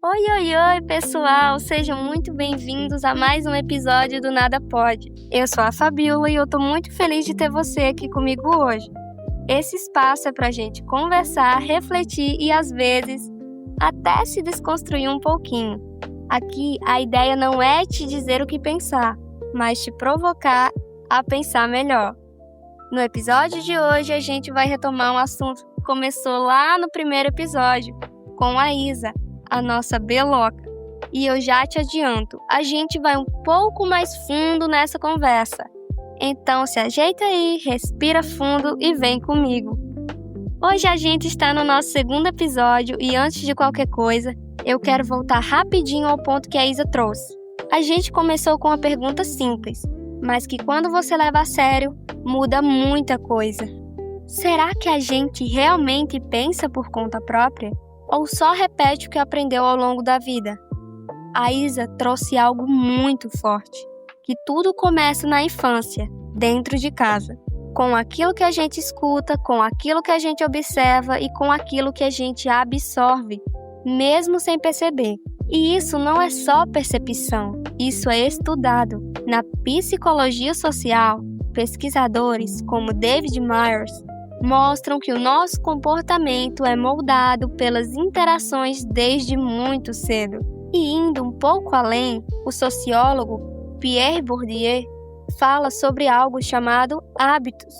Oi, oi, oi, pessoal! Sejam muito bem-vindos a mais um episódio do Nada Pode. Eu sou a Fabiola e eu tô muito feliz de ter você aqui comigo hoje. Esse espaço é pra gente conversar, refletir e, às vezes, até se desconstruir um pouquinho. Aqui, a ideia não é te dizer o que pensar, mas te provocar a pensar melhor. No episódio de hoje, a gente vai retomar um assunto que começou lá no primeiro episódio, com a Isa, a nossa beloca. E eu já te adianto, a gente vai um pouco mais fundo nessa conversa. Então se ajeita aí, respira fundo e vem comigo. Hoje a gente está no nosso segundo episódio e antes de qualquer coisa, eu quero voltar rapidinho ao ponto que a Isa trouxe. A gente começou com uma pergunta simples, mas que quando você leva a sério, muda muita coisa. Será que a gente realmente pensa por conta própria? Ou só repete o que aprendeu ao longo da vida? A Isa trouxe algo muito forte, que tudo começa na infância, dentro de casa, com aquilo que a gente escuta, com aquilo que a gente observa e com aquilo que a gente absorve, mesmo sem perceber. E isso não é só percepção, isso é estudado. Na psicologia social, pesquisadores como David Myers mostram que o nosso comportamento é moldado pelas interações desde muito cedo. E indo um pouco além, o sociólogo Pierre Bourdieu fala sobre algo chamado hábitos,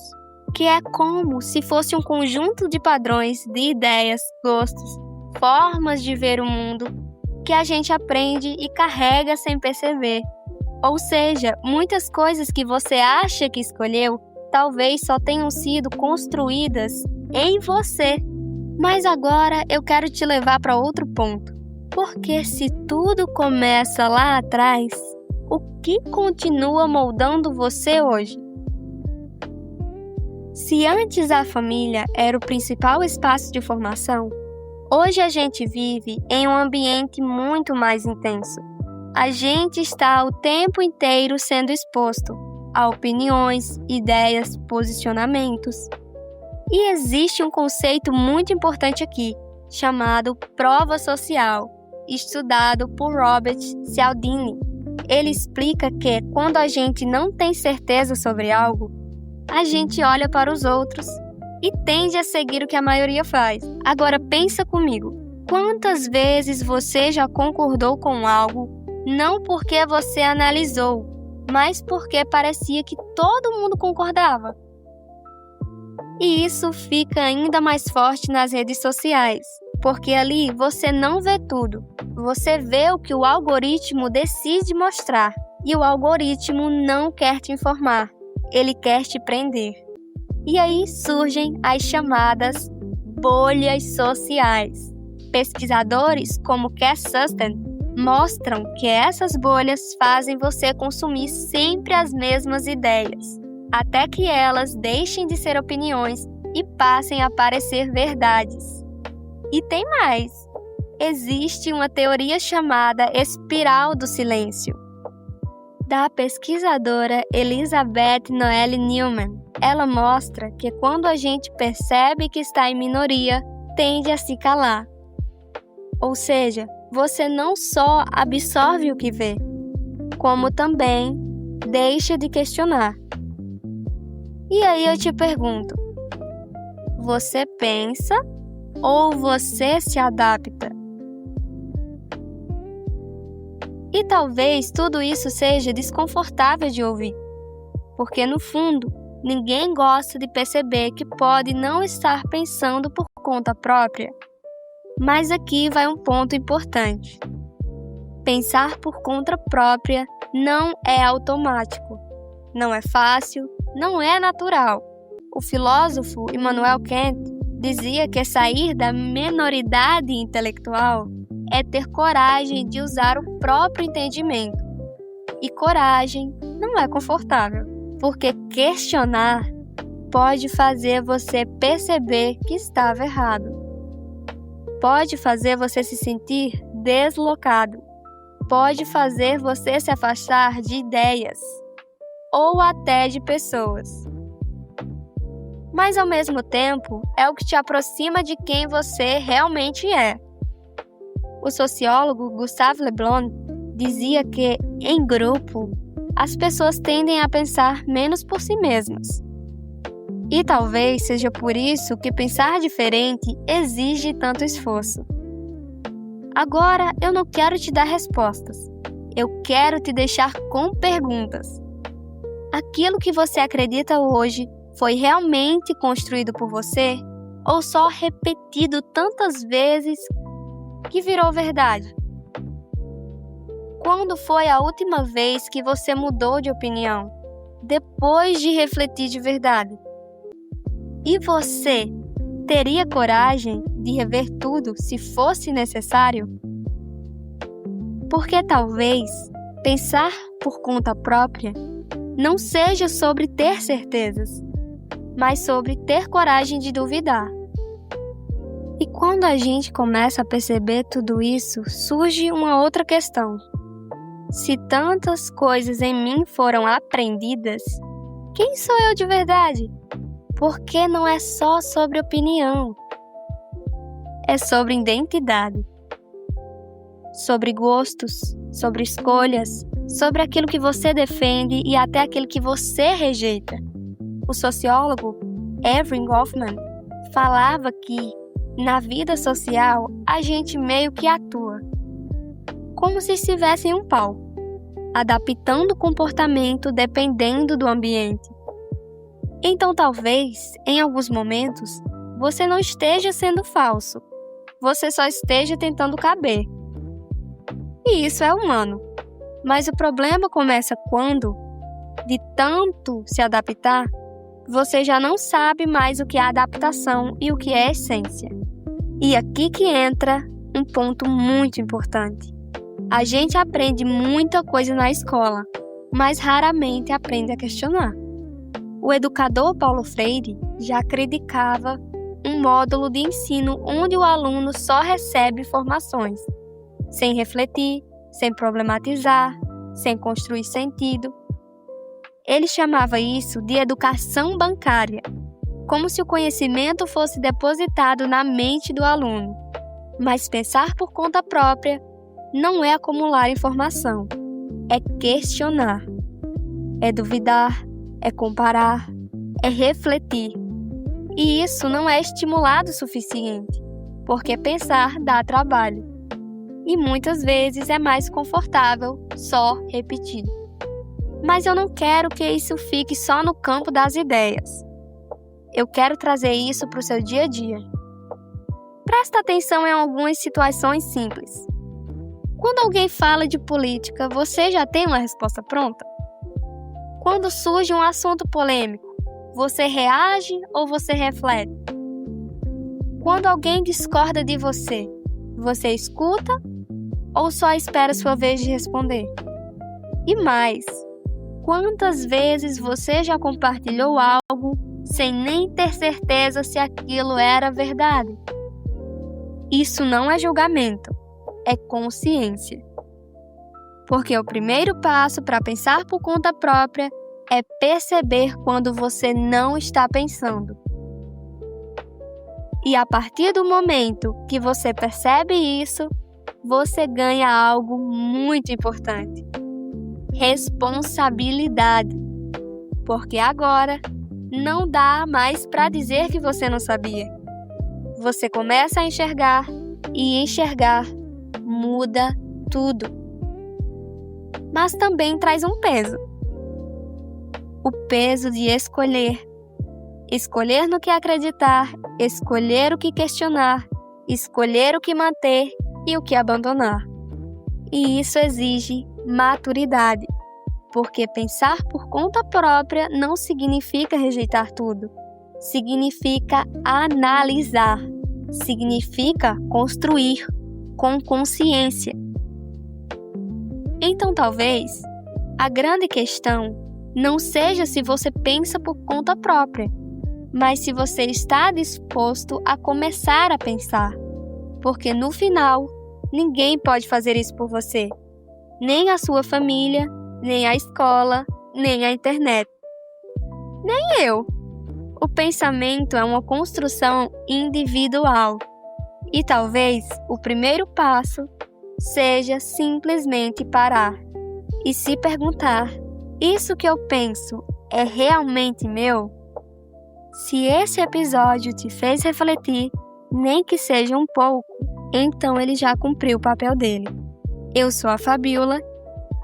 que é como se fosse um conjunto de padrões de ideias, gostos, formas de ver o mundo que a gente aprende e carrega sem perceber. Ou seja, muitas coisas que você acha que escolheu talvez só tenham sido construídas em você. Mas agora eu quero te levar para outro ponto. Porque se tudo começa lá atrás, o que continua moldando você hoje? Se antes a família era o principal espaço de formação, hoje a gente vive em um ambiente muito mais intenso. A gente está o tempo inteiro sendo exposto a opiniões, ideias, posicionamentos. E existe um conceito muito importante aqui, chamado prova social, estudado por Robert Cialdini. Ele explica que, quando a gente não tem certeza sobre algo, a gente olha para os outros e tende a seguir o que a maioria faz. Agora pensa comigo, quantas vezes você já concordou com algo, não porque você analisou, mas porque parecia que todo mundo concordava? E isso fica ainda mais forte nas redes sociais, porque ali você não vê tudo, você vê o que o algoritmo decide mostrar, e o algoritmo não quer te informar, ele quer te prender. E aí surgem as chamadas bolhas sociais. Pesquisadores como Cass Sunstein mostram que essas bolhas fazem você consumir sempre as mesmas ideias, até que elas deixem de ser opiniões e passem a parecer verdades. E tem mais! Existe uma teoria chamada espiral do silêncio, da pesquisadora Elizabeth Noelle Neumann. Ela mostra que quando a gente percebe que está em minoria, tende a se calar. Ou seja, você não só absorve o que vê, como também deixa de questionar. E aí eu te pergunto, você pensa ou você se adapta? E talvez tudo isso seja desconfortável de ouvir, porque no fundo, ninguém gosta de perceber que pode não estar pensando por conta própria. Mas aqui vai um ponto importante. Pensar por conta própria não é automático, não é fácil, não é natural. O filósofo Immanuel Kant dizia que sair da minoridade intelectual é ter coragem de usar o próprio entendimento. E coragem não é confortável, porque questionar pode fazer você perceber que estava errado. Pode fazer você se sentir deslocado. Pode fazer você se afastar de ideias ou até de pessoas. Mas ao mesmo tempo, é o que te aproxima de quem você realmente é. O sociólogo Gustave Le Bon dizia que, em grupo, as pessoas tendem a pensar menos por si mesmas. E talvez seja por isso que pensar diferente exige tanto esforço. Agora, eu não quero te dar respostas. Eu quero te deixar com perguntas. Aquilo que você acredita hoje foi realmente construído por você ou só repetido tantas vezes que virou verdade? Quando foi a última vez que você mudou de opinião, depois de refletir de verdade? E você teria coragem de rever tudo se fosse necessário? Porque talvez pensar por conta própria não seja sobre ter certezas, mas sobre ter coragem de duvidar. E quando a gente começa a perceber tudo isso, surge uma outra questão. Se tantas coisas em mim foram aprendidas, quem sou eu de verdade? Porque não é só sobre opinião. É sobre identidade. Sobre gostos, sobre escolhas, sobre aquilo que você defende e até aquilo que você rejeita. O sociólogo Erving Goffman falava que, na vida social, a gente meio que atua, como se estivesse em um palco, adaptando o comportamento dependendo do ambiente. Então, talvez, em alguns momentos, você não esteja sendo falso, você só esteja tentando caber. E isso é humano. Mas o problema começa quando, de tanto se adaptar, você já não sabe mais o que é adaptação e o que é essência. E aqui que entra um ponto muito importante. A gente aprende muita coisa na escola, mas raramente aprende a questionar. O educador Paulo Freire já criticava um módulo de ensino onde o aluno só recebe informações, sem refletir, sem problematizar, sem construir sentido. Ele chamava isso de educação bancária, como se o conhecimento fosse depositado na mente do aluno. Mas pensar por conta própria não é acumular informação, é questionar, é duvidar, é comparar, é refletir. E isso não é estimulado o suficiente, porque pensar dá trabalho. E muitas vezes é mais confortável só repetir. Mas eu não quero que isso fique só no campo das ideias. Eu quero trazer isso para o seu dia a dia. Presta atenção em algumas situações simples. Quando alguém fala de política, você já tem uma resposta pronta? Quando surge um assunto polêmico, você reage ou você reflete? Quando alguém discorda de você, você escuta ou só espera sua vez de responder? E mais, quantas vezes você já compartilhou algo sem nem ter certeza se aquilo era verdade? Isso não é julgamento, é consciência. Porque o primeiro passo para pensar por conta própria é perceber quando você não está pensando. E a partir do momento que você percebe isso, você ganha algo muito importante: responsabilidade. Porque agora não dá mais para dizer que você não sabia. Você começa a enxergar, e enxergar muda tudo. Mas também traz um peso. O peso de escolher. Escolher no que acreditar, escolher o que questionar, escolher o que manter e o que abandonar. E isso exige maturidade, porque pensar por conta própria não significa rejeitar tudo. Significa analisar, significa construir com consciência. Então, talvez, a grande questão não seja se você pensa por conta própria, mas se você está disposto a começar a pensar. Porque no final, ninguém pode fazer isso por você. Nem a sua família, nem a escola, nem a internet. Nem eu. O pensamento é uma construção individual. E talvez o primeiro passo seja simplesmente parar e se perguntar: isso que eu penso é realmente meu? Se esse episódio te fez refletir, nem que seja um pouco, então ele já cumpriu o papel dele. Eu sou a Fabiola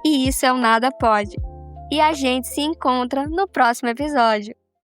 e isso é o Nada Pode. E a gente se encontra no próximo episódio.